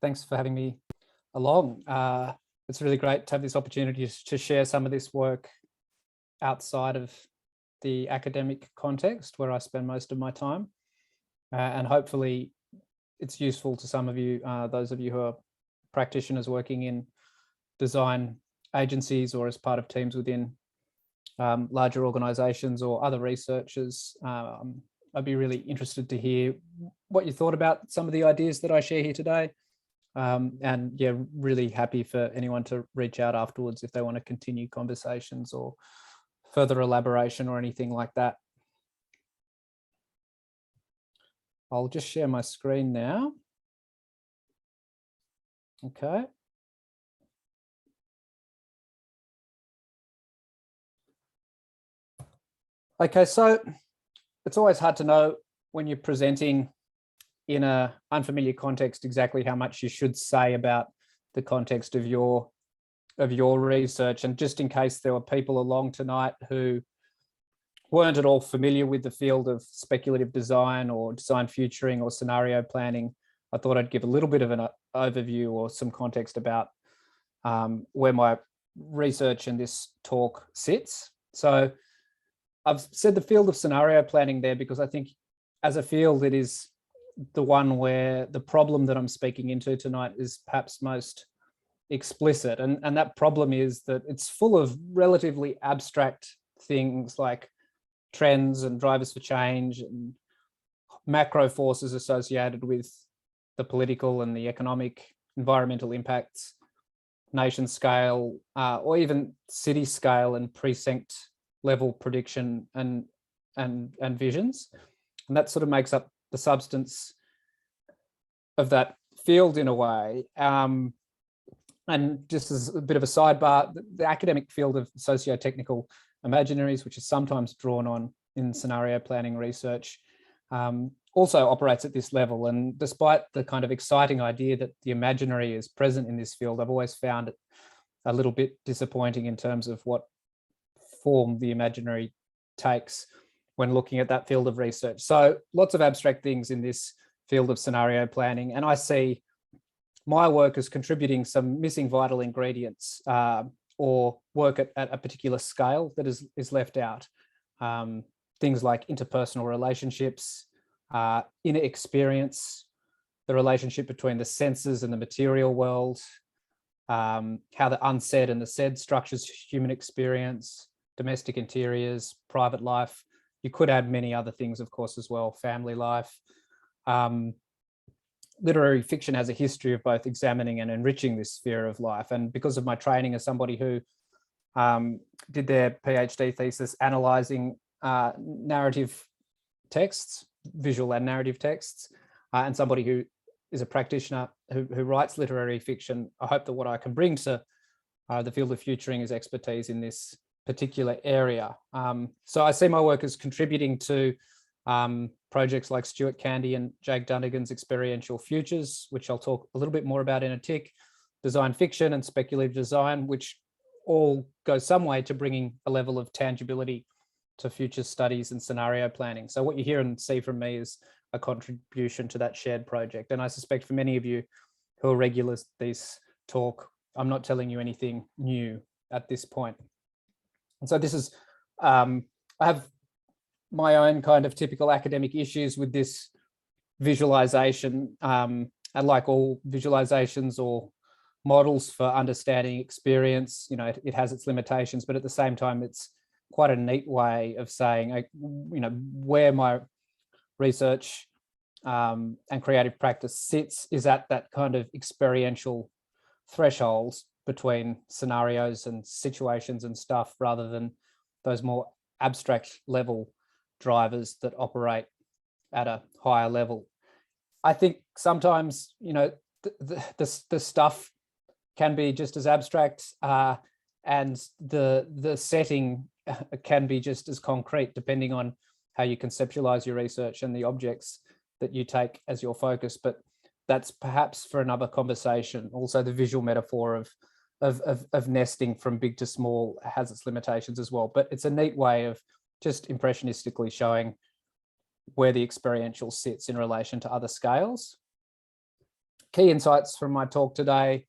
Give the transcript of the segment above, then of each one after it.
Thanks for having me along. It's really great to have this opportunity to share some of this work outside of the academic context where I spend most of my time. And hopefully it's useful to some of you, those of you who are practitioners working in design agencies or as part of teams within larger organizations or other researchers. I'd be really interested to hear what you thought about some of the ideas that I share here today. And yeah, really happy for anyone to reach out afterwards if they want to continue conversations or further elaboration or anything like that. I'll just share my screen now. Okay. Okay, so it's always hard to know when you're presenting in an unfamiliar context exactly how much you should say about the context of your research. And just in case there were people along tonight who weren't at all familiar with the field of speculative design or design futuring or scenario planning, I thought I'd give a little bit of an overview or some context about where my research in this talk sits. So I've said the field of scenario planning there because I think as a field, it is the one where the problem that I'm speaking into tonight is perhaps most explicit. And that problem is that it's full of relatively abstract things like trends and drivers for change and macro forces associated with the political and the economic environmental impacts, nation scale, or even city scale and precinct level prediction and visions. And that sort of makes up the substance of that field in a way. And just as a bit of a sidebar, the academic field of socio-technical imaginaries, which is sometimes drawn on in scenario planning research, also operates at this level. And despite the kind of exciting idea that the imaginary is present in this field, I've always found it a little bit disappointing in terms of what form the imaginary takes when looking at that field of research. So lots of abstract things in this field of scenario planning. And I see my work as contributing some missing vital ingredients or work at a particular scale that is left out. Things like interpersonal relationships, inner experience, the relationship between the senses and the material world, how the unsaid and the said structures human experience, domestic interiors, private life. You could add many other things, of course, as well, family life. Literary fiction has a history of both examining and enriching this sphere of life. And because of my training as somebody who did their PhD thesis analysing narrative texts, visual and narrative texts, and somebody who is a practitioner who writes literary fiction, I hope that what I can bring to the field of futuring is expertise in this particular area. So I see my work as contributing to projects like Stuart Candy and Jake Dunnigan's Experiential Futures, which I'll talk a little bit more about in a tick, design fiction and speculative design, which all go some way to bringing a level of tangibility to future studies and scenario planning. So what you hear and see from me is a contribution to that shared project. And I suspect for many of you who are regulars at this talk, I'm not telling you anything new at this point. And so this is, I have my own kind of typical academic issues with this visualization. And like all visualizations or models for understanding experience, you know, it has its limitations, but at the same time, it's quite a neat way of saying, you know, where my research and creative practice sits is at that kind of experiential threshold between scenarios and situations and stuff, rather than those more abstract level drivers that operate at a higher level. I think sometimes, you know, the stuff can be just as abstract and the setting can be just as concrete, depending on how you conceptualize your research and the objects that you take as your focus. But that's perhaps for another conversation. Also, the visual metaphor of nesting from big to small has its limitations as well. But it's a neat way of just impressionistically showing where the experiential sits in relation to other scales. Key insights from my talk today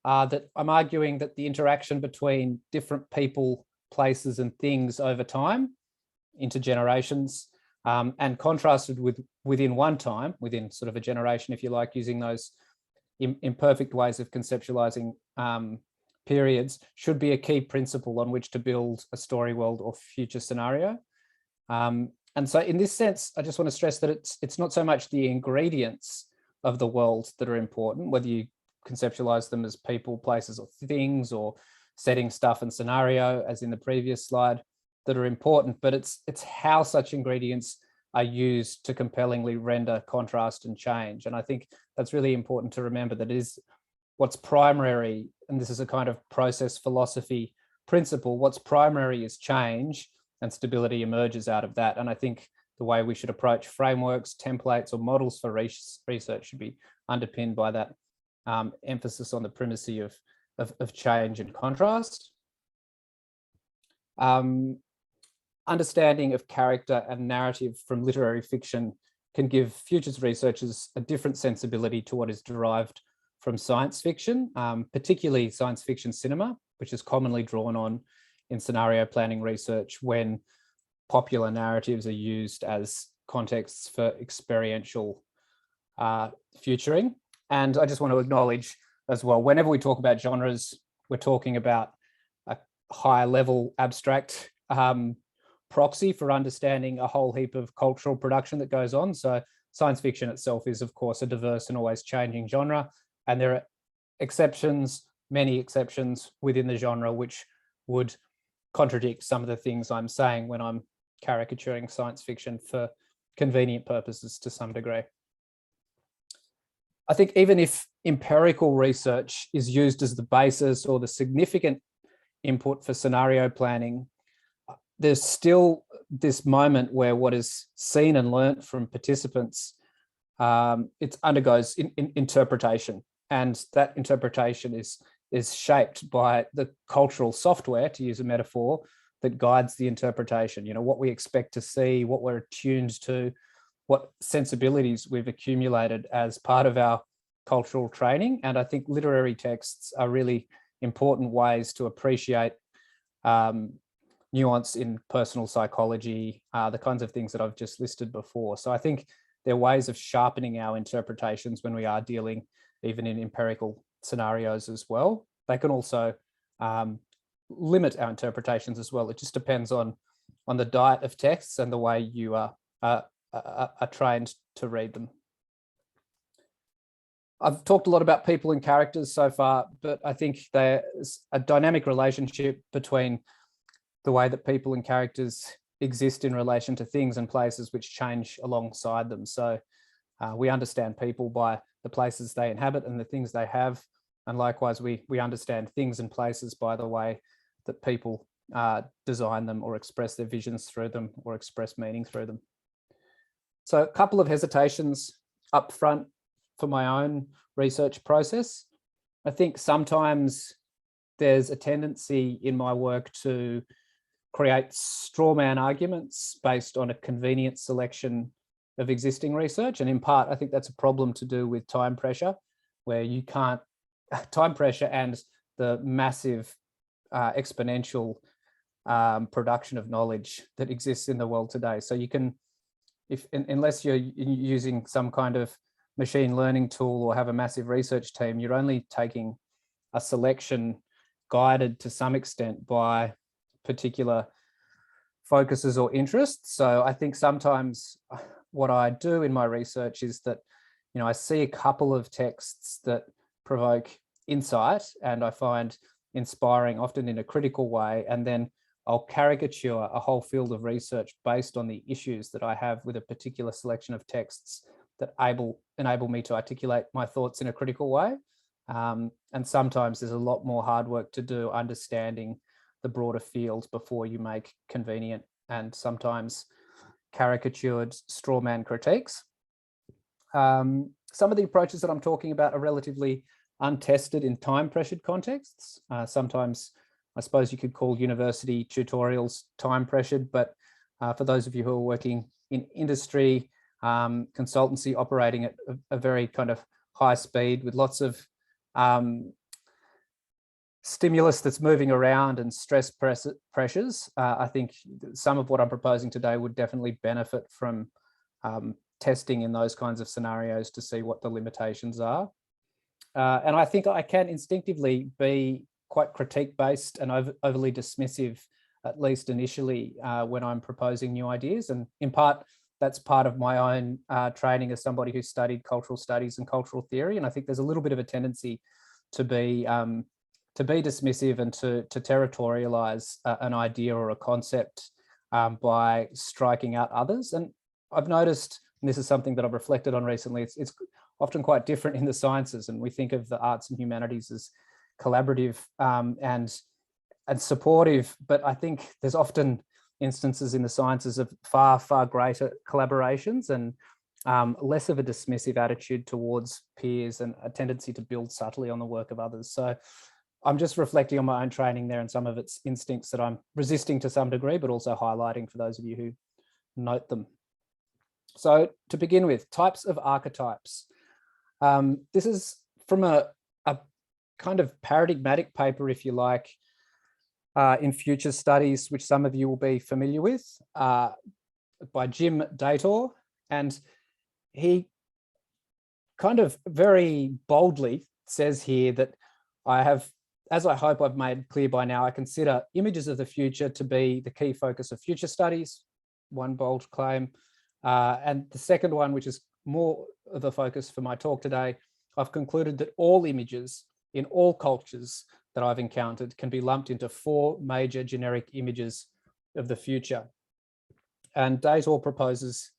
are that I'm arguing that the interaction between different people, places, and things over time, intergenerations, and contrasted within one time, within sort of a generation, if you like, using those imperfect ways of conceptualizing periods, should be a key principle on which to build a story world or future scenario. And so in this sense, I just want to stress that it's not so much the ingredients of the world that are important, whether you conceptualize them as people, places, or things, or setting, stuff, and scenario, as in the previous slide, that are important, but it's how such ingredients are used to compellingly render contrast and change. And I think that's really important to remember, that is what's primary, and this is a kind of process philosophy principle, what's primary is change, and stability emerges out of that. And I think the way we should approach frameworks, templates, or models for research should be underpinned by that emphasis on the primacy of change and contrast. Understanding of character and narrative from literary fiction can give futures researchers a different sensibility to what is derived from science fiction, particularly science fiction cinema, which is commonly drawn on in scenario planning research when popular narratives are used as contexts for experiential futuring. And I just want to acknowledge as well, whenever we talk about genres, we're talking about a higher level abstract proxy for understanding a whole heap of cultural production that goes on. So science fiction itself is, of course, a diverse and always changing genre. And there are exceptions, many exceptions within the genre, which would contradict some of the things I'm saying when I'm caricaturing science fiction for convenient purposes to some degree. I think even if empirical research is used as the basis or the significant input for scenario planning, there's still this moment where what is seen and learnt from participants, it undergoes interpretation, and that interpretation is shaped by the cultural software, to use a metaphor, that guides the interpretation. You know, what we expect to see, what we're attuned to, what sensibilities we've accumulated as part of our cultural training. And I think literary texts are really important ways to appreciate nuance in personal psychology, the kinds of things that I've just listed before. So I think there are ways of sharpening our interpretations when we are dealing even in empirical scenarios as well. They can also limit our interpretations as well. It just depends on the diet of texts and the way you are trained to read them. I've talked a lot about people and characters so far, but I think there's a dynamic relationship between the way that people and characters exist in relation to things and places which change alongside them. So we understand people by the places they inhabit and the things they have. And likewise, we understand things and places by the way that people design them or express their visions through them or express meaning through them. So a couple of hesitations up front for my own research process. I think sometimes there's a tendency in my work to create straw man arguments based on a convenient selection of existing research. And in part, I think that's a problem to do with time pressure, where you can't, time pressure and the massive exponential production of knowledge that exists in the world today. So you can, unless you're using some kind of machine learning tool or have a massive research team, you're only taking a selection guided to some extent by particular focuses or interests. So I think sometimes what I do in my research is that, you know, I see a couple of texts that provoke insight and I find inspiring, often in a critical way, and then I'll caricature a whole field of research based on the issues that I have with a particular selection of texts that enable me to articulate my thoughts in a critical way. And sometimes there's a lot more hard work to do understanding the broader field before you make convenient and sometimes caricatured straw man critiques. Some of the approaches that I'm talking about are relatively untested in time-pressured contexts. Sometimes I suppose you could call university tutorials time-pressured, but for those of you who are working in industry, consultancy operating at a very kind of high speed with lots of stimulus that's moving around and stress pressures. I think some of what I'm proposing today would definitely benefit from testing in those kinds of scenarios to see what the limitations are. And I think I can instinctively be quite critique-based and overly dismissive, at least initially, when I'm proposing new ideas. And in part, that's part of my own training as somebody who studied cultural studies and cultural theory. And I think there's a little bit of a tendency to be dismissive and to territorialize an idea or a concept by striking out others. And I've noticed, and this is something that I've reflected on recently, it's often quite different in the sciences, and we think of the arts and humanities as collaborative and supportive, but I think there's often instances in the sciences of far, far greater collaborations and less of a dismissive attitude towards peers and a tendency to build subtly on the work of others. So I'm just reflecting on my own training there and some of its instincts that I'm resisting to some degree, but also highlighting for those of you who note them. So to begin with, types of archetypes. This is from a kind of paradigmatic paper, if you like, in Future Studies, which some of you will be familiar with, by Jim Dator. And he kind of very boldly says here that I have, as I hope I've made clear by now, I consider images of the future to be the key focus of future studies, one bold claim. And the second one, which is more of a focus for my talk today, I've concluded that all images in all cultures that I've encountered can be lumped into 4 major generic images of the future. And Dator proposes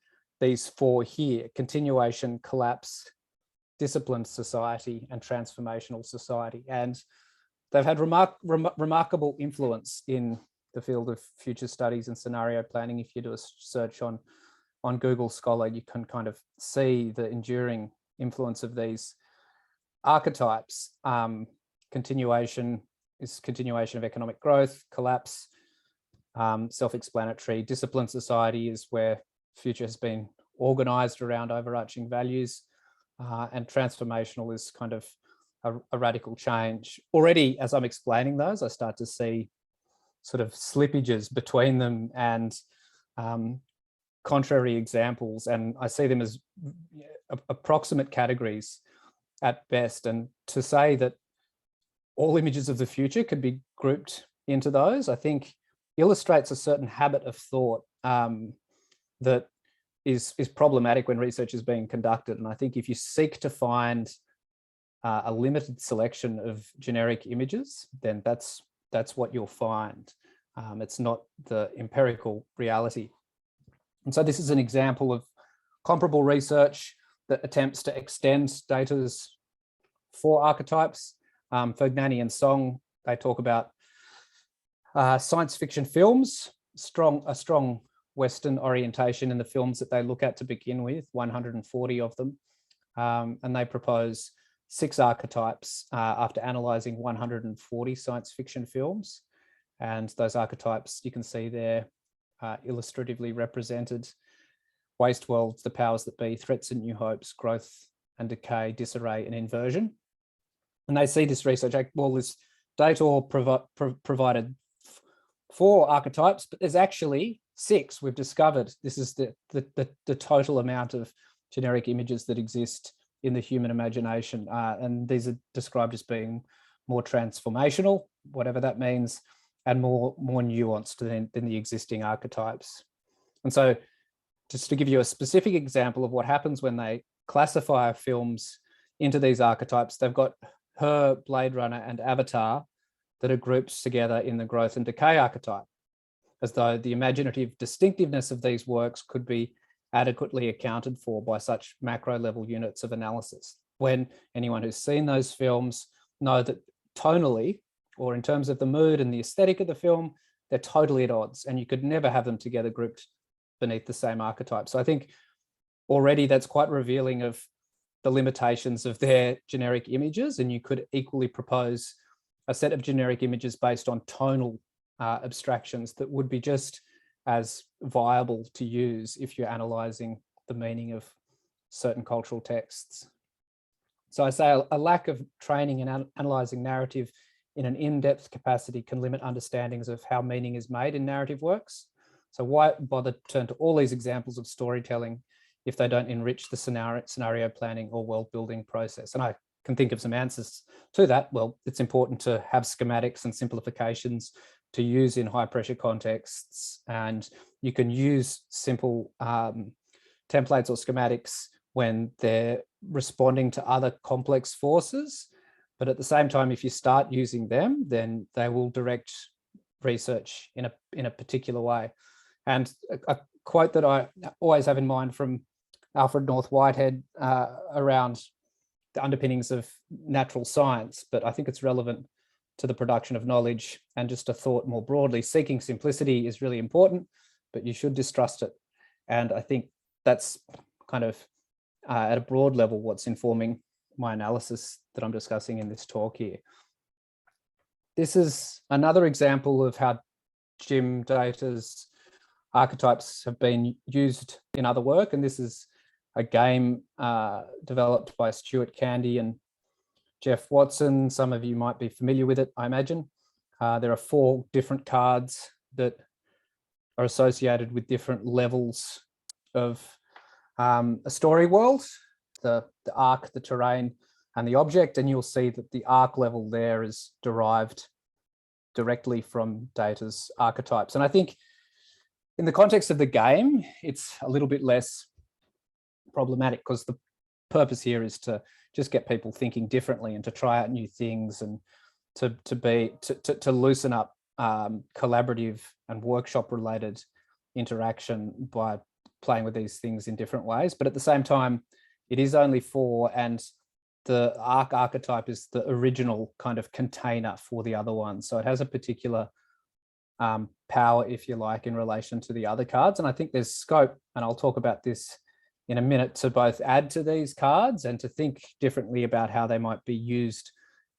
these 4 here: continuation, collapse, disciplined society, and transformational society. And they've had remarkable influence in the field of future studies and scenario planning. If you do a search on Google Scholar, you can kind of see the enduring influence of these archetypes. Continuation is continuation of economic growth. Collapse, self-explanatory. Disciplined society is where future has been organized around overarching values. And transformational is kind of a radical change. Already, as I'm explaining those, I start to see sort of slippages between them and contrary examples, and I see them as approximate categories at best. And to say that all images of the future could be grouped into those, I think illustrates a certain habit of thought that is problematic when research is being conducted. And I think if you seek to find a limited selection of generic images, then that's what you'll find. It's not the empirical reality. And so this is an example of comparable research that attempts to extend Dator's 4 archetypes. Fergnani and Song, they talk about science fiction films, a strong Western orientation in the films that they look at to begin with, 140 of them. And they propose 6 archetypes after analysing 140 science fiction films. And those archetypes you can see there illustratively represented: waste worlds, the powers that be, threats and new hopes, growth and decay, disarray and inversion. And they see this research, well, this Dator provided 4 archetypes, but there's actually 6 we've discovered. This is the total amount of generic images that exist in the human imagination. And these are described as being more transformational, whatever that means, and more nuanced than the existing archetypes. And so just to give you a specific example of what happens when they classify films into these archetypes, they've got Her, Blade Runner, and Avatar that are grouped together in the growth and decay archetype, as though the imaginative distinctiveness of these works could be adequately accounted for by such macro level units of analysis, when anyone who's seen those films know that tonally, or in terms of the mood and the aesthetic of the film, they're totally at odds, and you could never have them together grouped beneath the same archetype. So I think already that's quite revealing of the limitations of their generic images, and you could equally propose a set of generic images based on tonal abstractions that would be just as viable to use if you're analysing the meaning of certain cultural texts. So I say a lack of training in analysing narrative in an in-depth capacity can limit understandings of how meaning is made in narrative works. So why bother to turn to all these examples of storytelling if they don't enrich the scenario planning or world building process? And I can think of some answers to that. Well, it's important to have schematics and simplifications to use in high pressure contexts, and you can use simple templates or schematics when they're responding to other complex forces. But at the same time, if you start using them, then they will direct research in a particular way. And a quote that I always have in mind from Alfred North Whitehead around the underpinnings of natural science, but I think it's relevant to the production of knowledge. And just a thought more broadly, seeking simplicity is really important, but you should distrust it. And I think that's kind of at a broad level what's informing my analysis that I'm discussing in this talk here. This is another example of how Jim Data's archetypes have been used in other work, and this is a game developed by Stuart Candy and Jeff Watson. Some of you might be familiar with it, I imagine. There are 4 different cards that are associated with different levels of a story world, the arc, the terrain, and the object, and you'll see that the arc level there is derived directly from Data's archetypes. And I think in the context of the game, it's a little bit less problematic because the purpose here is to just get people thinking differently and to try out new things and to loosen up collaborative and workshop related interaction by playing with these things in different ways. But at the same time, it is only 4, and the archetype is the original kind of container for the other ones. So it has a particular power, if you like, in relation to the other cards. And I think there's scope, and I'll talk about this in a minute, to both add to these cards and to think differently about how they might be used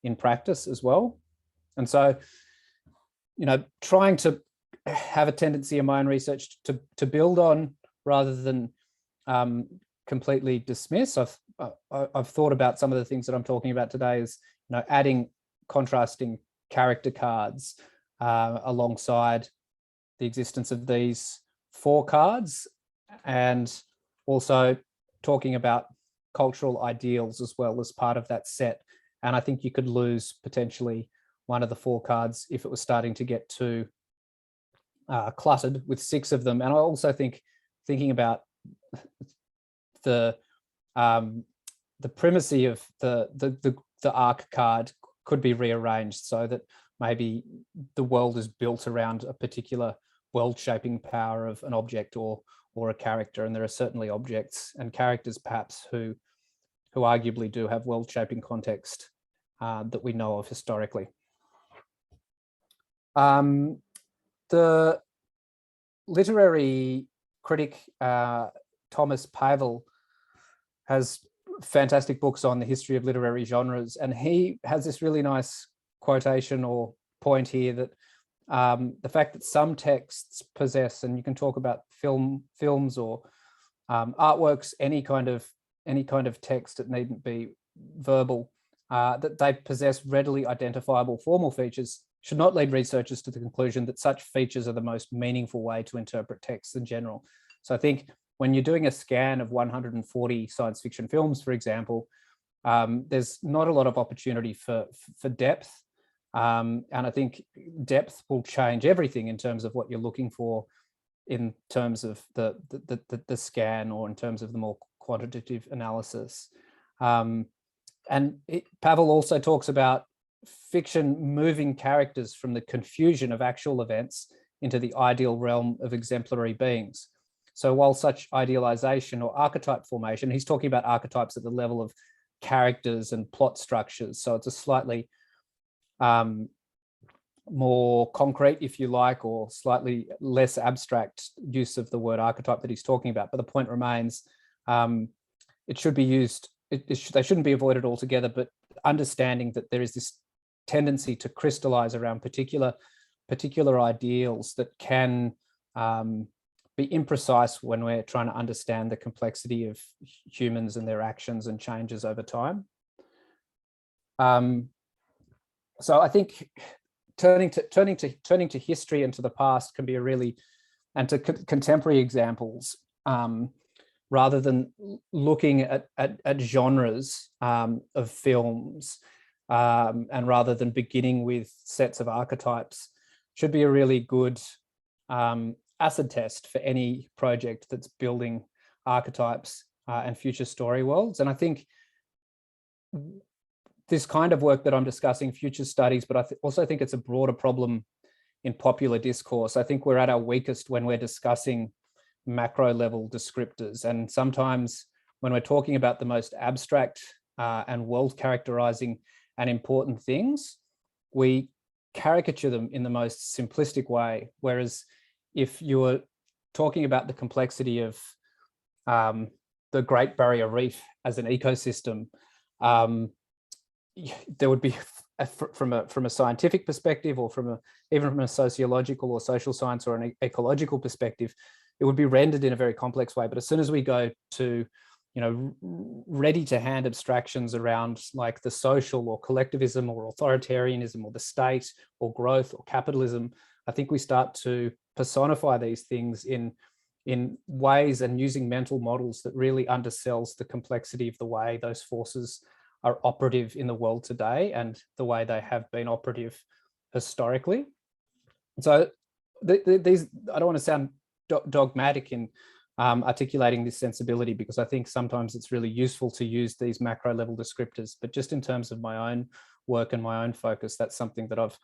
in practice as well. And so, you know, trying to have a tendency in my own research to build on rather than completely dismiss. I've thought about some of the things that I'm talking about today is, you know, adding contrasting character cards alongside the existence of these 4 cards, and also talking about cultural ideals as well as part of that set. And I think you could lose potentially one of the 4 cards if it was starting to get too cluttered with 6 of them. And I also think thinking about the primacy of the arc card could be rearranged so that maybe the world is built around a particular world shaping power of an object or a character, and there are certainly objects and characters perhaps who arguably do have world shaping context that we know of historically. The literary critic Thomas Pavel has fantastic books on the history of literary genres, and he has this really nice quotation or point here that the fact that some texts possess, and you can talk about films or artworks, any kind of text that needn't be verbal, that they possess readily identifiable formal features should not lead researchers to the conclusion that such features are the most meaningful way to interpret texts in general. So I think when you're doing a scan of 140 science fiction films, for example, there's not a lot of opportunity for depth. And I think depth will change everything in terms of what you're looking for in terms of the scan or in terms of the more quantitative analysis. And Pavel also talks about fiction moving characters from the confusion of actual events into the ideal realm of exemplary beings. So while such idealization or archetype formation, he's talking about archetypes at the level of characters and plot structures. So it's a slightly more concrete, if you like, or slightly less abstract use of the word archetype that he's talking about. But the point remains, it should be used, they shouldn't be avoided altogether, but understanding that there is this tendency to crystallize around particular ideals that can be imprecise when we're trying to understand the complexity of humans and their actions and changes over time. So I think turning to history and to the past can be a really, and to contemporary examples, rather than looking at genres of films, and rather than beginning with sets of archetypes, should be a really good acid test for any project that's building archetypes and future story worlds. And I think this kind of work that I'm discussing, future studies, but I also think it's a broader problem in popular discourse. I think we're at our weakest when we're discussing macro level descriptors. And sometimes when we're talking about the most abstract and world characterizing and important things, we caricature them in the most simplistic way. Whereas if you were talking about the complexity of the Great Barrier Reef as an ecosystem, there would be, from a scientific perspective, or even from a sociological or social science or an ecological perspective, it would be rendered in a very complex way. But as soon as we go to, ready to hand abstractions around like the social or collectivism or authoritarianism or the state or growth or capitalism, I think we start to personify these things in ways and using mental models that really undersells the complexity of the way those forces are operative in the world today and the way they have been operative historically. So these, I don't want to sound dogmatic in articulating this sensibility, because I think sometimes it's really useful to use these macro level descriptors, but just in terms of my own work and my own focus, that's something that I've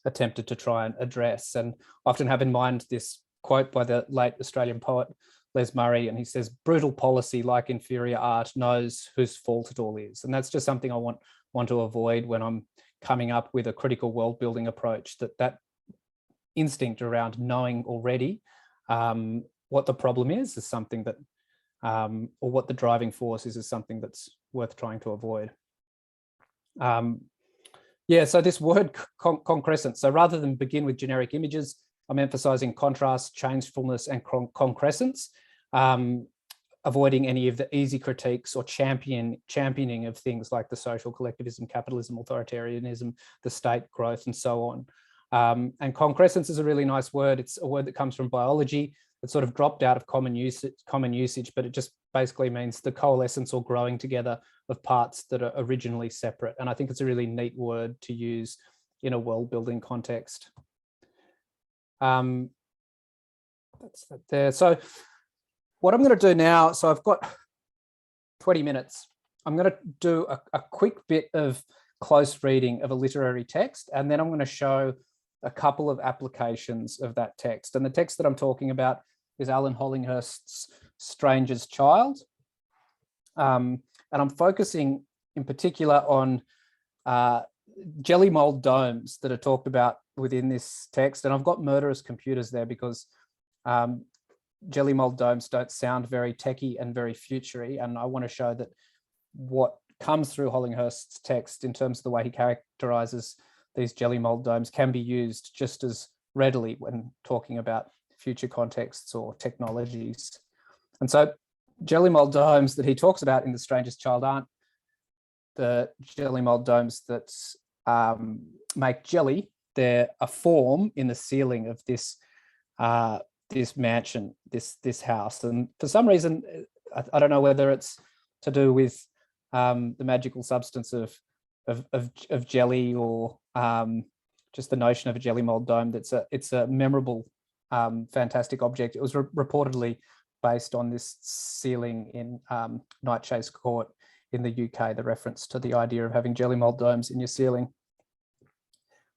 attempted to try and address, and often have in mind this quote by the late Australian poet Les Murray, and he says, "Brutal policy, like inferior art, knows whose fault it all is." And that's just something I want to avoid when I'm coming up with a critical world building approach, that instinct around knowing already what the problem is something that, or what the driving force is something that's worth trying to avoid. Yeah, so this word concrescence. So rather than begin with generic images, I'm emphasizing contrast, changefulness, and concrescence, avoiding any of the easy critiques or championing of things like the social, collectivism, capitalism, authoritarianism, the state, growth, and so on. And concrescence is a really nice word. It's a word that comes from biology. It's sort of dropped out of common usage, but it just basically means the coalescence or growing together of parts that are originally separate. And I think it's a really neat word to use in a world building context. That's that there. So what I'm going to do now, so I've got 20 minutes. I'm going to do a quick bit of close reading of a literary text, and then I'm going to show a couple of applications of that text. And the text that I'm talking about is Alan Hollinghurst's Stranger's Child. And I'm focusing in particular on jelly mold domes that are talked about within this text. And I've got murderous computers there because jelly mold domes don't sound very techy and very futury. And I want to show that what comes through Hollinghurst's text in terms of the way he characterizes these jelly mold domes can be used just as readily when talking about future contexts or technologies. And so jelly mold domes that he talks about in The Stranger's Child aren't the jelly mold domes that make jelly. They're a form in the ceiling of this this mansion, this house. And for some reason, I don't know whether it's to do with the magical substance of jelly, or just the notion of a jelly mold dome. It's a memorable, fantastic object. It was reportedly based on this ceiling in Nightshade Court in the UK, the reference to the idea of having jelly mold domes in your ceiling.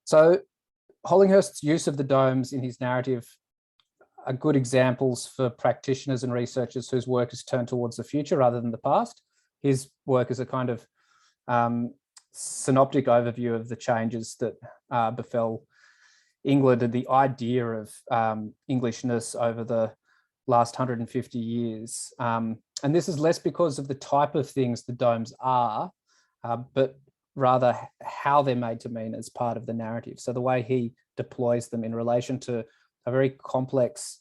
So Hollinghurst's use of the domes in his narrative are good examples for practitioners and researchers whose work is turned towards the future rather than the past. His work is a kind of synoptic overview of the changes that befell England and the idea of Englishness over the last 150 years. And this is less because of the type of things the domes are, but rather how they're made to mean as part of the narrative. So the way he deploys them in relation to a very complex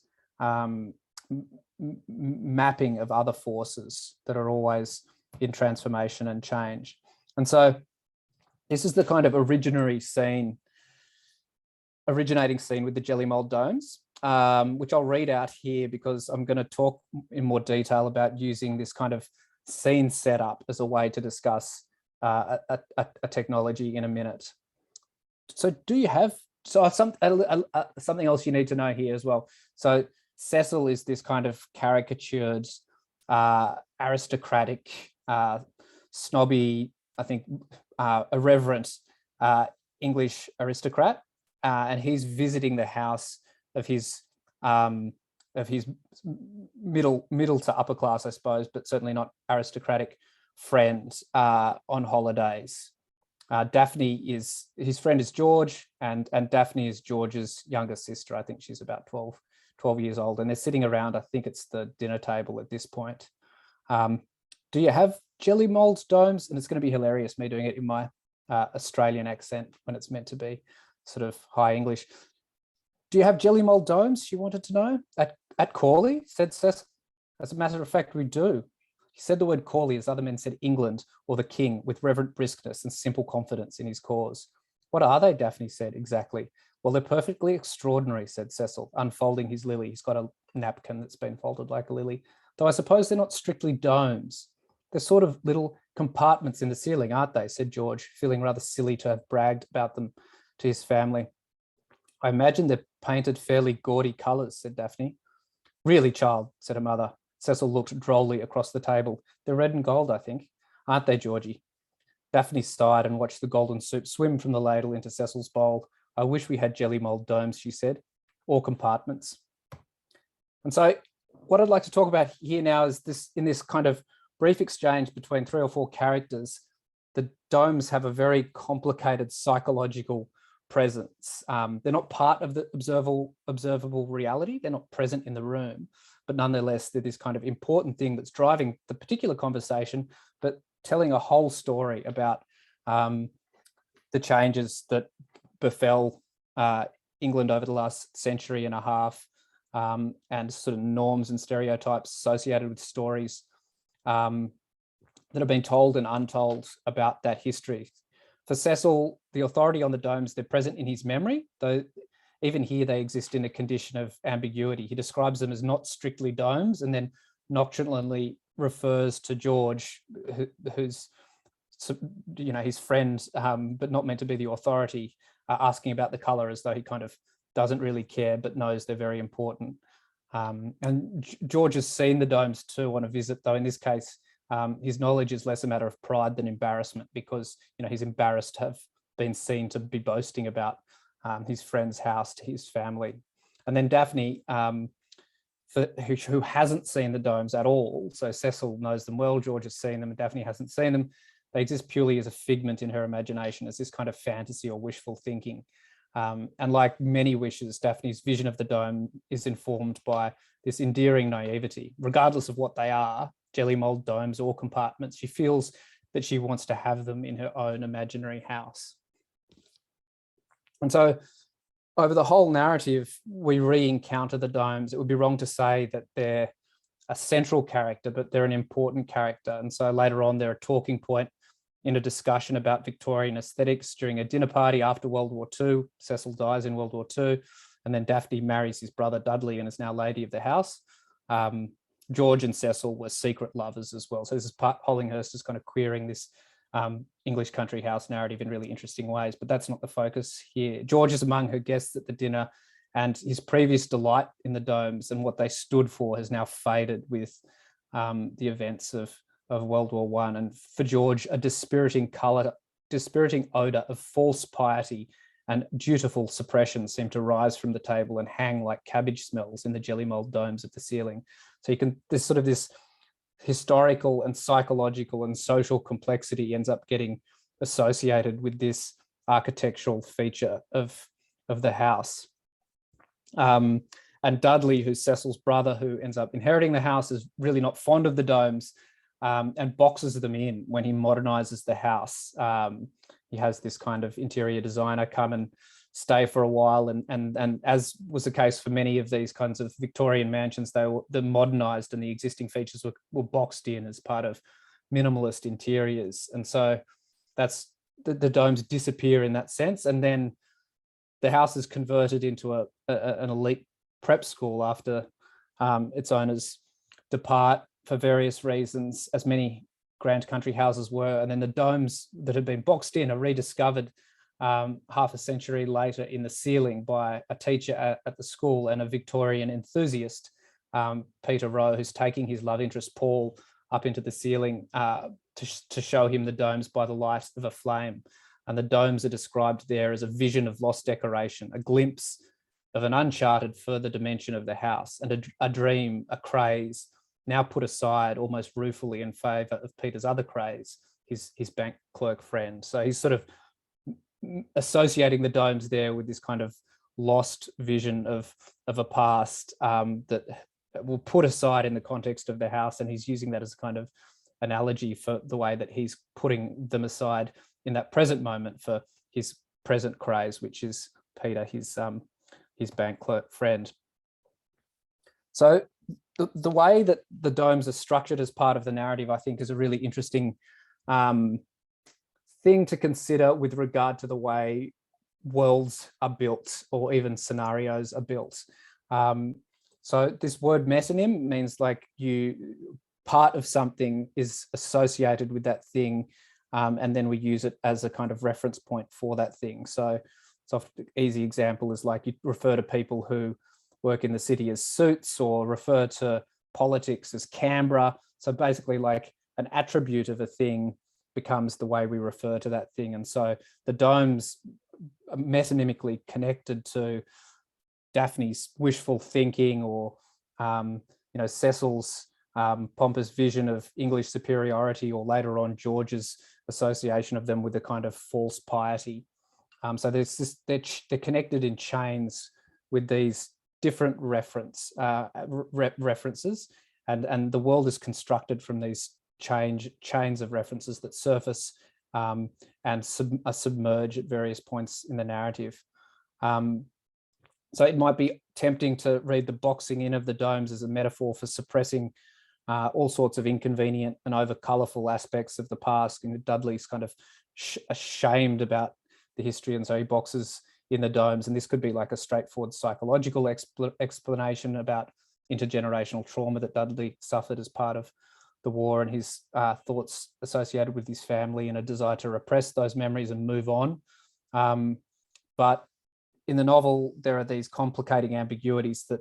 mapping of other forces that are always in transformation and change. And so this is the kind of originating scene with the jelly mold domes, which I'll read out here because I'm going to talk in more detail about using this kind of scene setup as a way to discuss a technology in a minute. So do you have, something else you need to know here as well. So Cecil is this kind of caricatured, aristocratic, snobby, I think, irreverent English aristocrat, and he's visiting the house of his middle to upper class, I suppose, but certainly not aristocratic friend on holidays. Daphne is, his friend is George, and Daphne is George's younger sister. I think she's about 12 years old, and they're sitting around, I think it's the dinner table at this point. Do you have jelly mold domes? And it's going to be hilarious, me doing it in my Australian accent when it's meant to be sort of high English. Do you have jelly mold domes? She wanted to know. At Corley, said Cecil. As a matter of fact, we do. He said the word Corley as other men said England or the king, with reverent briskness and simple confidence in his cause. What are they? Daphne said. Exactly. Well, they're perfectly extraordinary, said Cecil, unfolding his lily. He's got a napkin that's been folded like a lily. Though I suppose they're not strictly domes. They're sort of little compartments in the ceiling, aren't they? Said George, feeling rather silly to have bragged about them to his family. I imagine they're painted fairly gaudy colours, said Daphne. Really, child, said her mother. Cecil looked drolly across the table. They're red and gold, I think. Aren't they, Georgie? Daphne sighed and watched the golden soup swim from the ladle into Cecil's bowl. I wish we had jelly mold domes, she said, or compartments. And so what I'd like to talk about here now is this, in this kind of brief exchange between 3 or 4 characters, the domes have a very complicated psychological presence. They're not part of the observable reality. They're not present in the room, but nonetheless, they're this kind of important thing that's driving the particular conversation, but telling a whole story about the changes that befell England over the last century and a half, and sort of norms and stereotypes associated with stories that have been told and untold about that history. For Cecil, the authority on the domes, they're present in his memory, though even here they exist in a condition of ambiguity. He describes them as not strictly domes and then nonchalantly refers to George, who's, you know, his friend, but not meant to be the authority, asking about the colour as though he kind of doesn't really care, but knows they're very important. And George has seen the domes too on a visit, though in this case, his knowledge is less a matter of pride than embarrassment, because, you know, he's embarrassed to have been seen to be boasting about his friend's house to his family. And then Daphne, who hasn't seen the domes at all, so Cecil knows them well, George has seen them, and Daphne hasn't seen them. They exist purely as a figment in her imagination, as this kind of fantasy or wishful thinking. And like many wishes, Daphne's vision of the dome is informed by this endearing naivety. Regardless of what they are, jelly mold domes or compartments, she feels that she wants to have them in her own imaginary house. And so over the whole narrative, we re-encounter the domes. It would be wrong to say that they're a central character, but they're an important character. And so later on, they're a talking point in a discussion about Victorian aesthetics during a dinner party after World War II. Cecil dies in World War II, and then Daphne marries his brother Dudley and is now lady of the house. George and Cecil were secret lovers as well. So this is Hollinghurst is kind of queering this English country house narrative in really interesting ways, but that's not the focus here. George is among her guests at the dinner, and his previous delight in the domes and what they stood for has now faded with the events of World War I. And for George, a dispiriting odour of false piety and dutiful suppression seemed to rise from the table and hang like cabbage smells in the jelly mold domes of the ceiling. So you can, there's sort of this historical and psychological and social complexity ends up getting associated with this architectural feature of the house. And Dudley, who's Cecil's brother, who ends up inheriting the house, is really not fond of the domes and boxes them in when he modernizes the house. He has this kind of interior designer come and stay for a while, and as was the case for many of these kinds of Victorian mansions, they're modernized, and the existing features were boxed in as part of minimalist interiors. And so that's the domes disappear in that sense, and then the house is converted into an elite prep school after its owners depart for various reasons, as many grand country houses were. And then the domes that had been boxed in are rediscovered half a century later in the ceiling by a teacher at the school and a Victorian enthusiast, Peter Rowe, who's taking his love interest Paul up into the ceiling to show him the domes by the light of a flame. And the domes are described there as a vision of lost decoration, a glimpse of an uncharted further dimension of the house, and a dream, a craze, now put aside almost ruefully in favour of Peter's other craze, his bank clerk friend. So he's sort of associating the domes there with this kind of lost vision of a past that will put aside in the context of the house, and he's using that as a kind of analogy for the way that he's putting them aside in that present moment for his present craze, which is Peter, his bank clerk friend. So the way that the domes are structured as part of the narrative, I think, is a really interesting thing to consider with regard to the way worlds are built, or even scenarios are built. So this word metonym means like part of something is associated with that thing, and then we use it as a kind of reference point for that thing. So an easy example is like you refer to people who work in the city as suits, or refer to politics as Canberra. So basically like an attribute of a thing becomes the way we refer to that thing. And so the domes are metonymically connected to Daphne's wishful thinking, or Cecil's pompous vision of English superiority, or later on George's association of them with a kind of false piety. So there's this, they're connected in chains with these different references, and the world is constructed from these chains of references that surface and are submerged at various points in the narrative. So it might be tempting to read the boxing in of the domes as a metaphor for suppressing all sorts of inconvenient and over colourful aspects of the past. And Dudley's kind of ashamed about the history, and so he boxes in the domes. And this could be like a straightforward psychological explanation about intergenerational trauma that Dudley suffered as part of the war, and his thoughts associated with his family, and a desire to repress those memories and move on. But in the novel, there are these complicating ambiguities that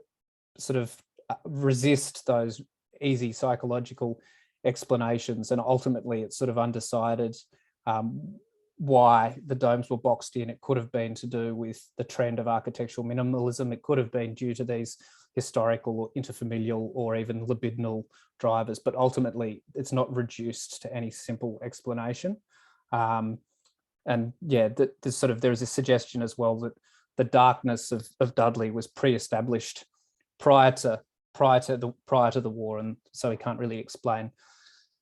sort of resist those easy psychological explanations, and ultimately it's sort of undecided why the domes were boxed in. It could have been to do with the trend of architectural minimalism. It could have been due to these historical or interfamilial or even libidinal drivers, but ultimately it's not reduced to any simple explanation. And yeah, there's a suggestion as well that the darkness of Dudley was pre-established prior to the war, and so he can't really explain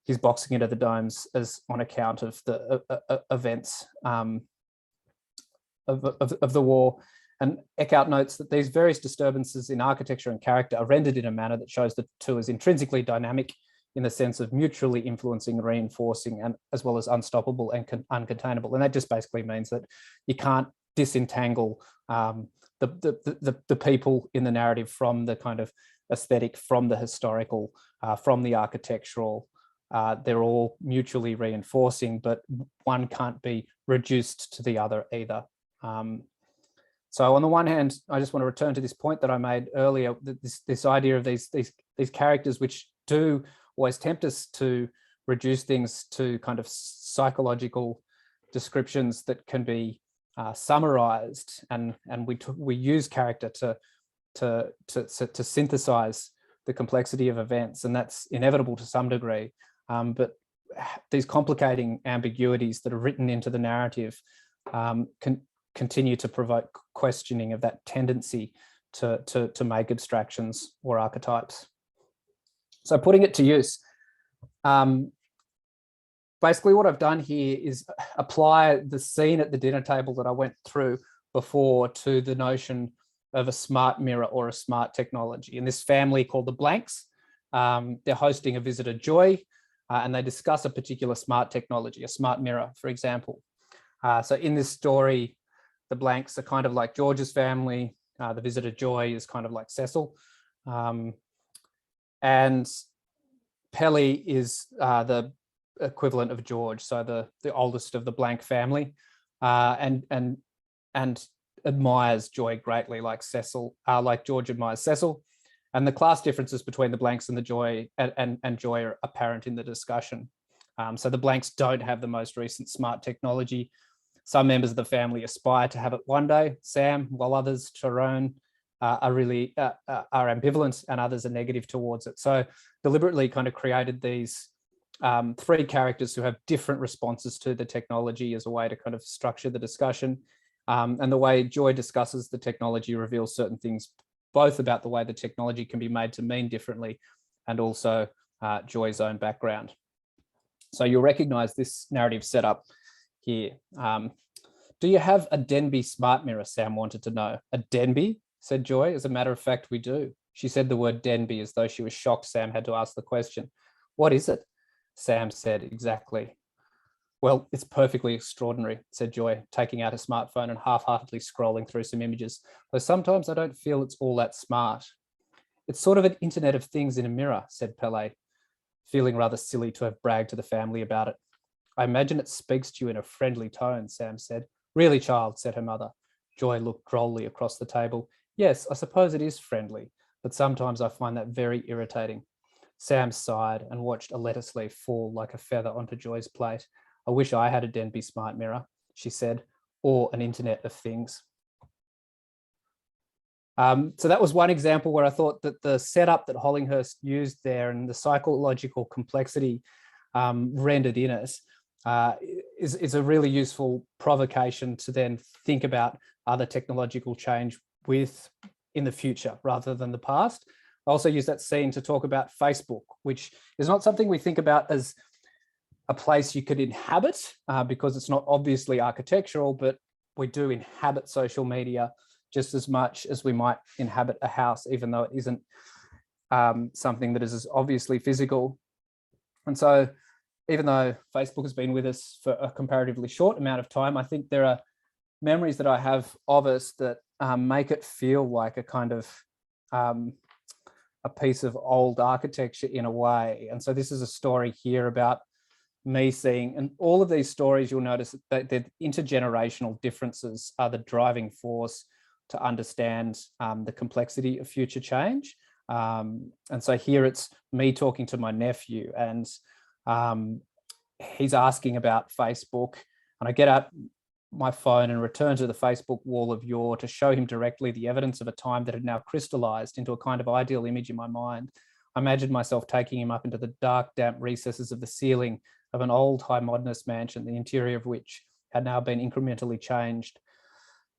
his boxing into the domes as on account of the events of the war. And Eckart notes that these various disturbances in architecture and character are rendered in a manner that shows the two as intrinsically dynamic in the sense of mutually influencing, reinforcing, and as well as unstoppable and uncontainable. And that just basically means that you can't disentangle the people in the narrative from the kind of aesthetic, from the historical, from the architectural. They're all mutually reinforcing, but one can't be reduced to the other either. So on the one hand, I just want to return to this point that I made earlier, that this idea of these characters, which do always tempt us to reduce things to kind of psychological descriptions that can be summarized, and we use character to synthesize the complexity of events, and that's inevitable to some degree. But these complicating ambiguities that are written into the narrative can continue to provoke questioning of that tendency to make abstractions or archetypes. So putting it to use, basically what I've done here is apply the scene at the dinner table that I went through before to the notion of a smart mirror or a smart technology. And this family called the Blanks, they're hosting a visitor, Joy, and they discuss a particular smart technology, a smart mirror, for example. So in this story, the Blanks are kind of like George's family. The visitor, Joy, is kind of like Cecil. And Pelly is the equivalent of George, so the oldest of the Blank family, and admires Joy greatly, like George admires Cecil. And the class differences between the Blanks and the Joy and Joy are apparent in the discussion. So the Blanks don't have the most recent smart technology. Some members of the family aspire to have it one day, Sam, while others, Tyrone, are ambivalent, and others are negative towards it. So deliberately kind of created these three characters who have different responses to the technology as a way to kind of structure the discussion. And the way Joy discusses the technology reveals certain things, both about the way the technology can be made to mean differently and also Joy's own background. So you'll recognize this narrative setup here. Do you have a Denby smart mirror? Sam wanted to know. A Denby? Said Joy. As a matter of fact, we do. She said the word Denby as though she was shocked Sam had to ask the question. What is it? Sam said, exactly. Well, it's perfectly extraordinary, said Joy, taking out her smartphone and half-heartedly scrolling through some images, though sometimes I don't feel it's all that smart. It's sort of an internet of things in a mirror, said Pele, feeling rather silly to have bragged to the family about it. I imagine it speaks to you in a friendly tone, Sam said. Really, child, said her mother. Joy looked drolly across the table. Yes, I suppose it is friendly, but sometimes I find that very irritating. Sam sighed and watched a lettuce leaf fall like a feather onto Joy's plate. I wish I had a Denby smart mirror, she said, or an internet of things. So that was one example where I thought that the setup that Hollinghurst used there and the psychological complexity rendered in it is a really useful provocation to then think about other technological change in the future rather than the past. I also use that scene to talk about Facebook, which is not something we think about as a place you could inhabit because it's not obviously architectural, but we do inhabit social media just as much as we might inhabit a house, even though it isn't something that is as obviously physical. And so even though Facebook has been with us for a comparatively short amount of time, I think there are memories that I have of us that make it feel like a kind of a piece of old architecture in a way. And so this is a story here about me seeing, and all of these stories, you'll notice that the intergenerational differences are the driving force to understand the complexity of future change. And so here it's me talking to my nephew, and he's asking about Facebook, and I get out my phone and return to the Facebook wall of yore to show him directly the evidence of a time that had now crystallized into a kind of ideal image in my mind. I imagined myself taking him up into the dark, damp recesses of the ceiling of an old high modernist mansion, the interior of which had now been incrementally changed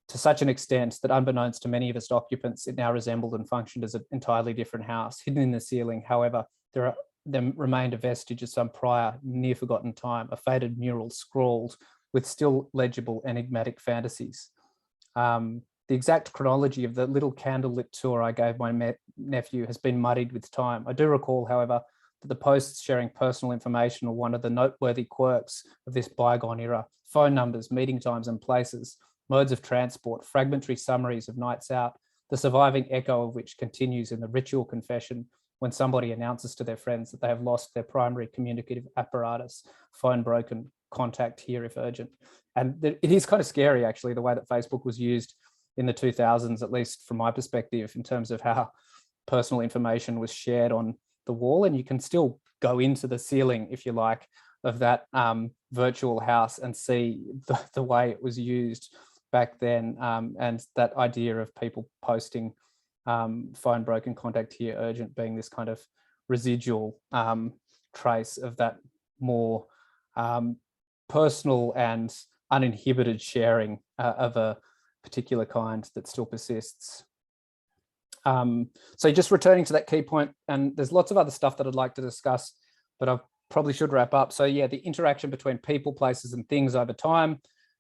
to such an extent that, unbeknownst to many of its occupants, it now resembled and functioned as an entirely different house. Hidden in the ceiling, however, there remained a vestige of some prior, near-forgotten time, a faded mural scrawled with still legible enigmatic fantasies. The exact chronology of the little candlelit tour I gave my nephew has been muddied with time. I do recall, however, that the posts sharing personal information were one of the noteworthy quirks of this bygone era. Phone numbers, meeting times and places, modes of transport, fragmentary summaries of nights out, the surviving echo of which continues in the ritual confession when somebody announces to their friends that they have lost their primary communicative apparatus, phone broken, contact here if urgent. And it is kind of scary, actually, the way that Facebook was used in the 2000s, at least from my perspective, in terms of how personal information was shared on the wall. And you can still go into the ceiling, if you like, of that virtual house and see the way it was used back then, and that idea of people posting phone broken, contact here urgent being this kind of residual trace of that more personal and uninhibited sharing of a particular kind that still persists. So just returning to that key point, and there's lots of other stuff that I'd like to discuss, but I probably should wrap up. So yeah, the interaction between people, places and things over time,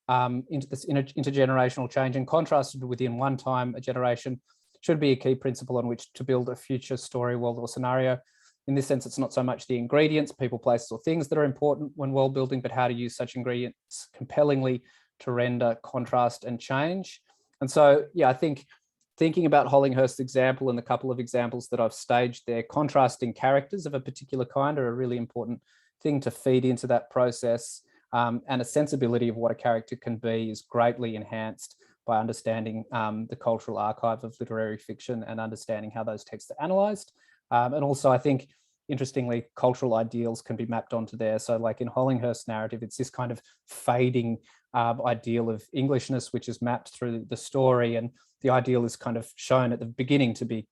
into this intergenerational change and contrasted within one time, a generation, should be a key principle on which to build a future story, world, or scenario. In this sense, it's not so much the ingredients, people, places, or things that are important when world building, but how to use such ingredients compellingly to render contrast and change. And so, yeah, I think thinking about Hollinghurst's example and the couple of examples that I've staged there, contrasting characters of a particular kind are a really important thing to feed into that process. And a sensibility of what a character can be is greatly enhanced by understanding the cultural archive of literary fiction and understanding how those texts are analysed. And also, I think, interestingly, cultural ideals can be mapped onto there. So like in Hollinghurst's narrative, it's this kind of fading ideal of Englishness, which is mapped through the story. And the ideal is kind of shown at the beginning to be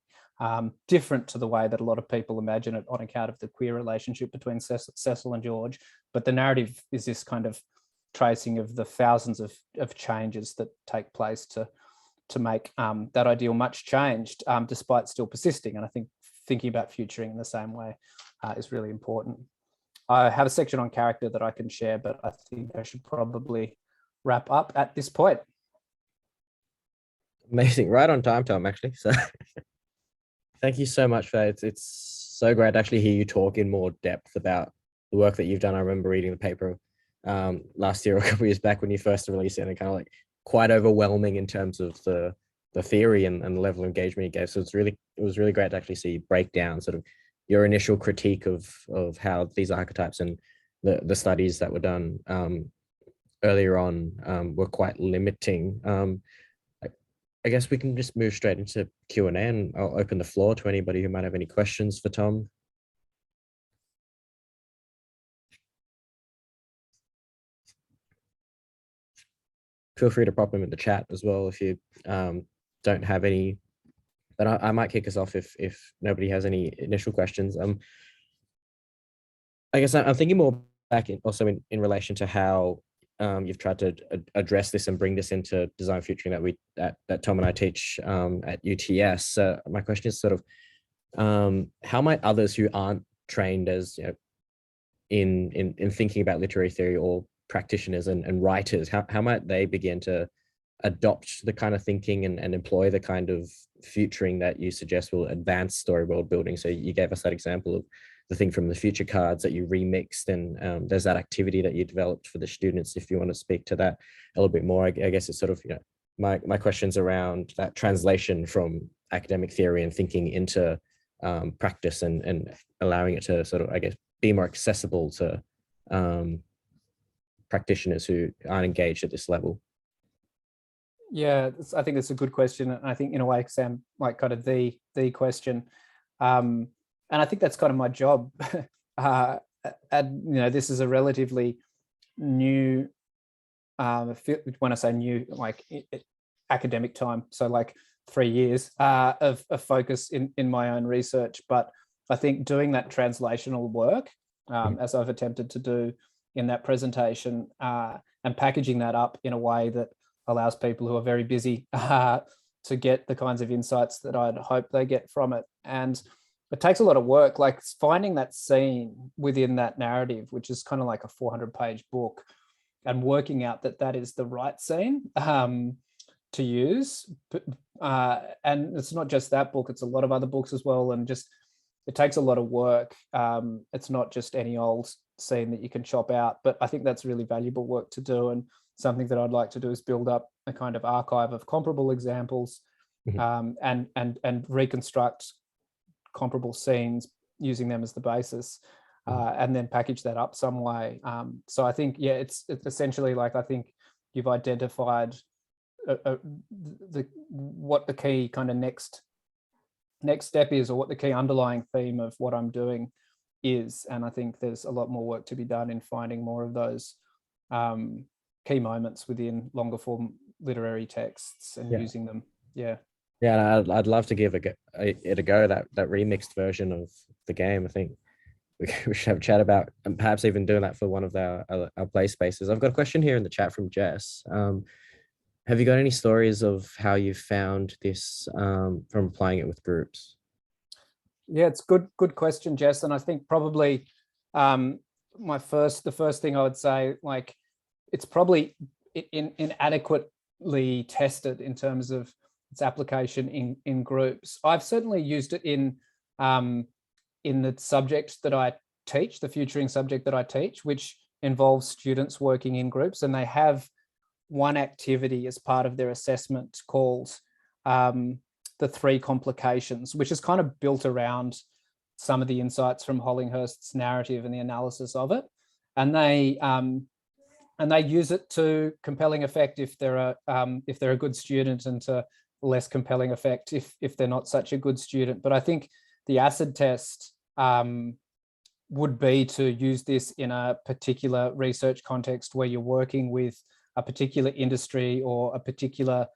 different to the way that a lot of people imagine it on account of the queer relationship between Cecil and George. But the narrative is this kind of tracing of the thousands of changes that take place to make that ideal much changed, despite still persisting. And I think thinking about futuring in the same way is really important. I have a section on character that I can share, but I think I should probably wrap up at this point. Amazing. Right on time, Tom, actually. So thank you so much for that. It's so great to actually hear you talk in more depth about the work that you've done. I remember reading the paper last year or a couple of years back when you first released it, and kind of like quite overwhelming in terms of the theory and the level of engagement you gave. So it was really great to actually see you break down sort of your initial critique of how these archetypes and the studies that were done earlier on were quite limiting. I guess we can just move straight into Q&A, and I'll open the floor to anybody who might have any questions for Tom. Feel free to pop them in the chat as well if you don't have any, but I might kick us off if nobody has any initial questions. I guess I'm thinking more back in relation to how you've tried to address this and bring this into design futuring that Tom and I teach at UTS. My question is sort of how might others who aren't trained as in thinking about literary theory, or practitioners and writers, how might they begin to adopt the kind of thinking and employ the kind of futuring that you suggest will advance story world building? So you gave us that example of the thing from the future cards that you remixed, and there's that activity that you developed for the students. If you want to speak to that a little bit more, I guess it's sort of, my questions around that translation from academic theory and thinking into practice and allowing it to sort of, I guess, be more accessible to practitioners who aren't engaged at this level. Yeah, I think that's a good question. And I think in a way, Sam, like kind of the question. And I think that's kind of my job. And, this is a relatively new, when I say new, like academic time. So like 3 years of focus in my own research. But I think doing that translational work, as I've attempted to do in that presentation, and packaging that up in a way that allows people who are very busy to get the kinds of insights that I'd hope they get from it. And it takes a lot of work, like finding that scene within that narrative, which is kind of like a 400-page book, and working out that that is the right scene to use. And it's not just that book, it's a lot of other books as well. And just, it takes a lot of work. It's not just any old scene that you can chop out, but I think that's really valuable work to do. And something that I'd like to do is build up a kind of archive of comparable examples, and reconstruct comparable scenes using them as the basis, and then package that up some way. So I think, yeah, it's essentially like, I think you've identified what the key kind of next step is, or what the key underlying theme of what I'm doing is. And I think there's a lot more work to be done in finding more of those key moments within longer form literary texts and using them. Yeah, and I'd love to give it a go, that remixed version of the game. I think we should have a chat about, and perhaps even doing that for one of our play spaces. I've got a question here in the chat from Jess. Have you got any stories of how you found this from applying it with groups? Yeah, it's good question, Jess. And I think probably the first thing I would say, like, it's probably inadequately tested in terms of its application in groups. I've certainly used it in the subject that I teach, the futuring subject that I teach, which involves students working in groups, and they have one activity as part of their assessment called the 3 complications, which is kind of built around some of the insights from Hollinghurst's narrative and the analysis of it. And they use it to compelling effect if they're a good student, and to less compelling effect if they're not such a good student. But I think the acid test would be to use this in a particular research context where you're working with a particular industry or a particular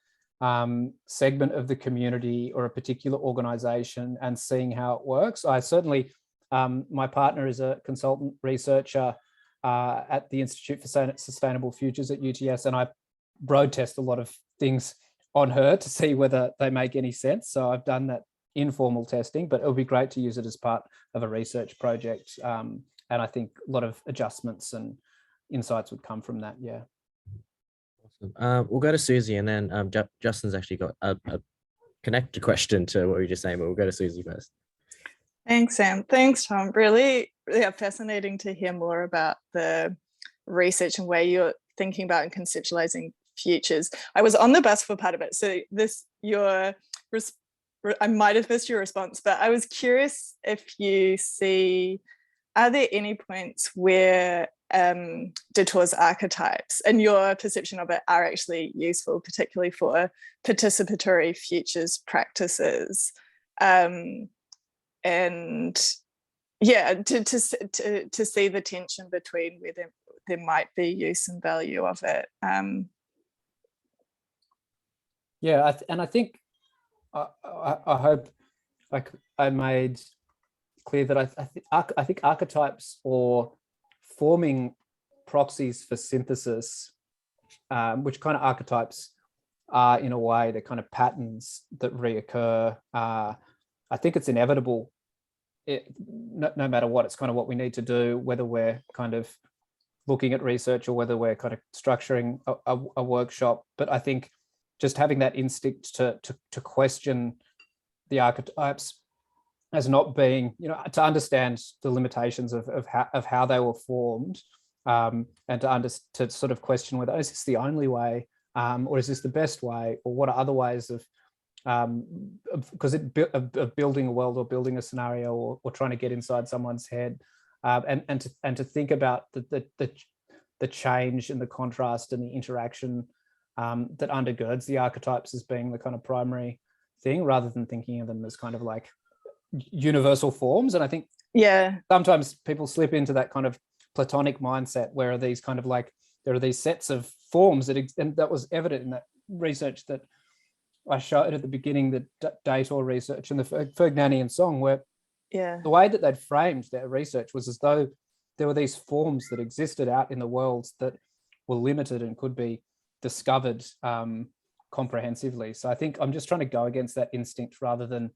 segment of the community or a particular organization, and seeing how it works. I certainly, my partner is a consultant researcher at the Institute for Sustainable Futures at UTS, and I road test a lot of things on her to see whether they make any sense. So I've done that informal testing, but it would be great to use it as part of a research project. And I think a lot of adjustments and insights would come from that. Yeah. Awesome. We'll go to Susie, and then Justin's actually got a connected question to what we were just saying, but we'll go to Susie first. Thanks, Sam. Thanks, Tom. Really, fascinating to hear more about the research and where you're thinking about and conceptualizing futures. I was on the bus for part of it, so I might have missed your response, but I was curious if you see, are there any points where Detour's archetypes and your perception of it are actually useful, particularly for participatory futures practices? And yeah, to see the tension between where there might be use and value of it. Yeah, and I think I hope I made clear that I think archetypes, or forming proxies for synthesis, which kind of archetypes are in a way, they're kind of patterns that reoccur. I think it's inevitable, no matter what. It's kind of what we need to do, whether we're kind of looking at research or whether we're kind of structuring a workshop. But I think just having that instinct to question the archetypes as not being, to understand the limitations of how they were formed, and to sort of question whether, is this the only way, or is this the best way, or what are other ways of building a world or building a scenario, or trying to get inside someone's head, and to think about the change and the contrast and the interaction that undergirds the archetypes as being the kind of primary thing, rather than thinking of them as kind of like universal forms. And I think sometimes people slip into that kind of Platonic mindset where these kind of like, there are these sets of forms and that was evident in that research that I showed at the beginning, the Dator research and the Fergnanian song, where the way that they'd framed their research was as though there were these forms that existed out in the world that were limited and could be discovered comprehensively. So I think I'm just trying to go against that instinct rather than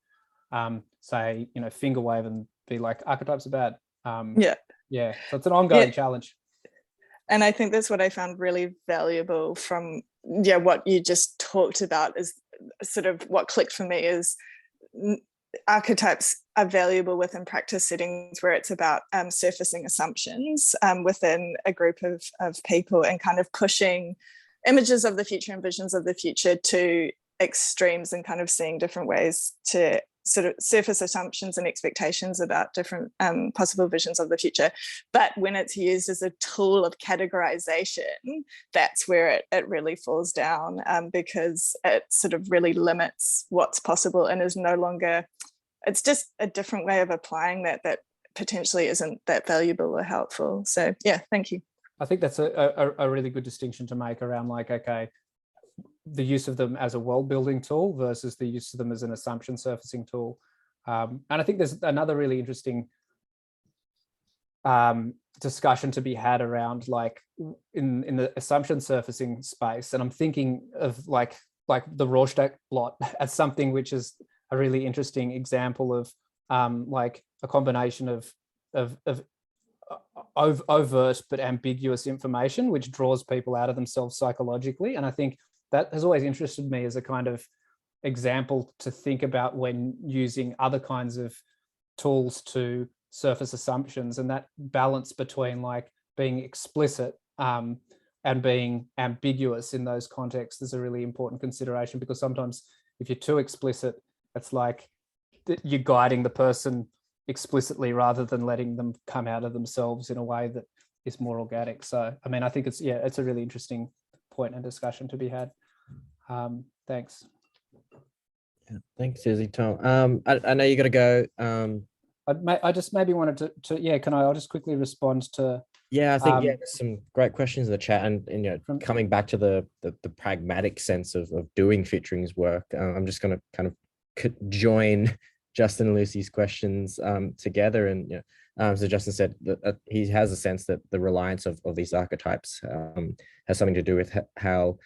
say, finger wave and be like, archetypes are bad. So it's an ongoing challenge. And I think that's what I found really valuable from what you just talked about, is sort of what clicked for me is archetypes are valuable within practice settings where it's about surfacing assumptions within a group of people and kind of pushing images of the future and visions of the future to extremes, and kind of seeing different ways to sort of surface assumptions and expectations about different possible visions of the future. But when it's used as a tool of categorization, that's where it really falls down, because it sort of really limits what's possible and is no longer, it's just a different way of applying that potentially isn't that valuable or helpful. So yeah, thank you. I think that's a really good distinction to make around, like, okay, the use of them as a world building tool versus the use of them as an assumption surfacing tool. And I think there's another really interesting discussion to be had around, like, in the assumption surfacing space. And I'm thinking of like the Rorschach blot as something which is a really interesting example of like a combination of overt but ambiguous information, which draws people out of themselves psychologically. And I think that has always interested me as a kind of example to think about when using other kinds of tools to surface assumptions, and that balance between like being explicit and being ambiguous in those contexts is a really important consideration, because sometimes if you're too explicit, it's like you're guiding the person explicitly rather than letting them come out of themselves in a way that is more organic. So, I mean, I think it's a really interesting point and discussion to be had. Thanks. Yeah, thanks, Susie. Tom. I know you got to go. I just maybe wanted to I'll just quickly respond to. Yeah, I think there's some great questions in the chat, and coming back to the pragmatic sense of doing featuring's work. I'm just going to kind of join Justin and Lucy's questions together, and so Justin said that he has a sense that the reliance of these archetypes has something to do with how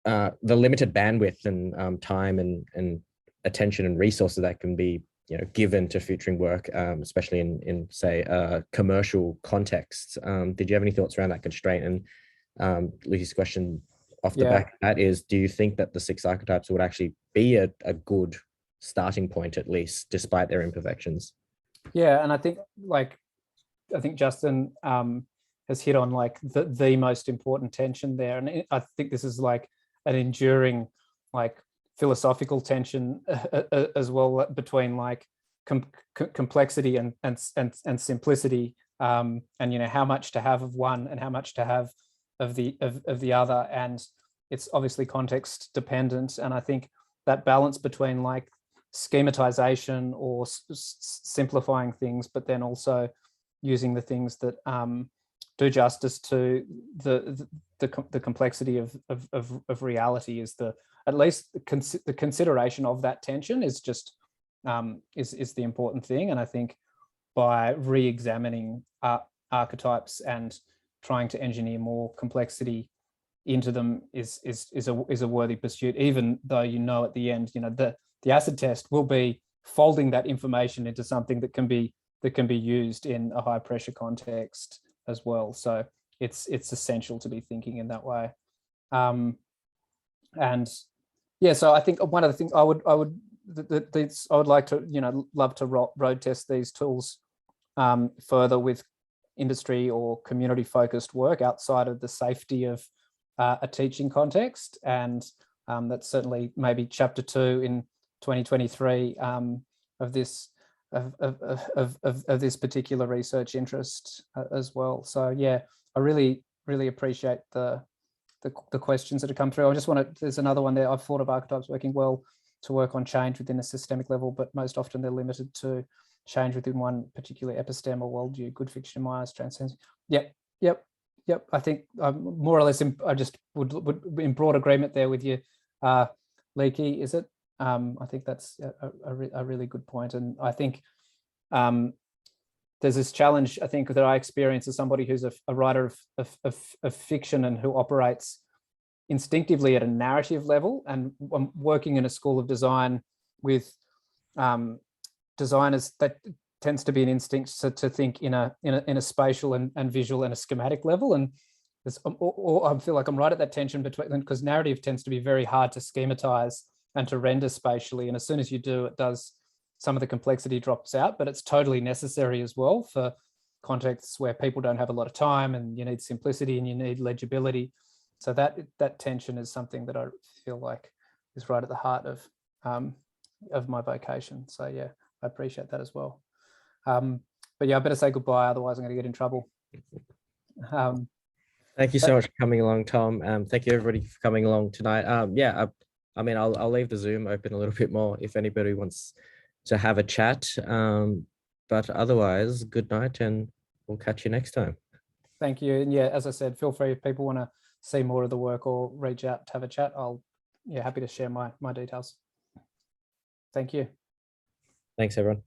the limited bandwidth and time and attention and resources that can be given to featuring work, especially in say commercial contexts. Did you have any thoughts around that constraint? And Lucy's question off the back of that is, do you think that the 6 archetypes would actually be a good starting point, at least, despite their imperfections? Yeah, and I think Justin has hit on like the most important tension there, and I think this is like an enduring like philosophical tension as well between like complexity and simplicity, and how much to have of one and how much to have of the other, and it's obviously context dependent. And I think that balance between like schematization or simplifying things, but then also using the things that do justice to the complexity of reality is at least the consideration of that tension is just is the important thing. And I think by re-examining archetypes and trying to engineer more complexity into them is a worthy pursuit, even though at the end the acid test will be folding that information into something that can be used in a high pressure context as well. So it's essential to be thinking in that way. So I think one of the things I would like to love to road test these tools further with industry or community focused work outside of the safety of a teaching context, and that's certainly maybe chapter 2 in 2023 of this particular research interest as well. So yeah, I really appreciate the questions that have come through. I just there's another one there. I've thought of archetypes working well to work on change within a systemic level, but most often they're limited to change within one particular episteme or worldview. Good fiction in my eyes transcends. Yep. I think more or less I just would in broad agreement there with you, Leakey, is it? I think that's a really good point. And I think there's this challenge, I think, that I experience as somebody who's a writer of fiction and who operates instinctively at a narrative level. And I'm working in a school of design with designers that tends to be an instinct to think in a spatial and visual and a schematic level. And I feel like I'm right at that tension between them, because narrative tends to be very hard to schematize and to render spatially. And as soon as you do, it does, some of the complexity drops out, but it's totally necessary as well for contexts where people don't have a lot of time, and you need simplicity and you need legibility. So that tension is something that I feel like is right at the heart of my vocation. So yeah, I appreciate that as well. But yeah, I better say goodbye, otherwise I'm going to get in trouble. Thank you so much for coming along, Tom. Thank you everybody for coming along tonight. I mean, I'll leave the Zoom open a little bit more if anybody wants to have a chat. But otherwise, good night, and we'll catch you next time. Thank you. And yeah, as I said, feel free if people want to see more of the work or reach out to have a chat. I'll happy to share my details. Thank you. Thanks, everyone.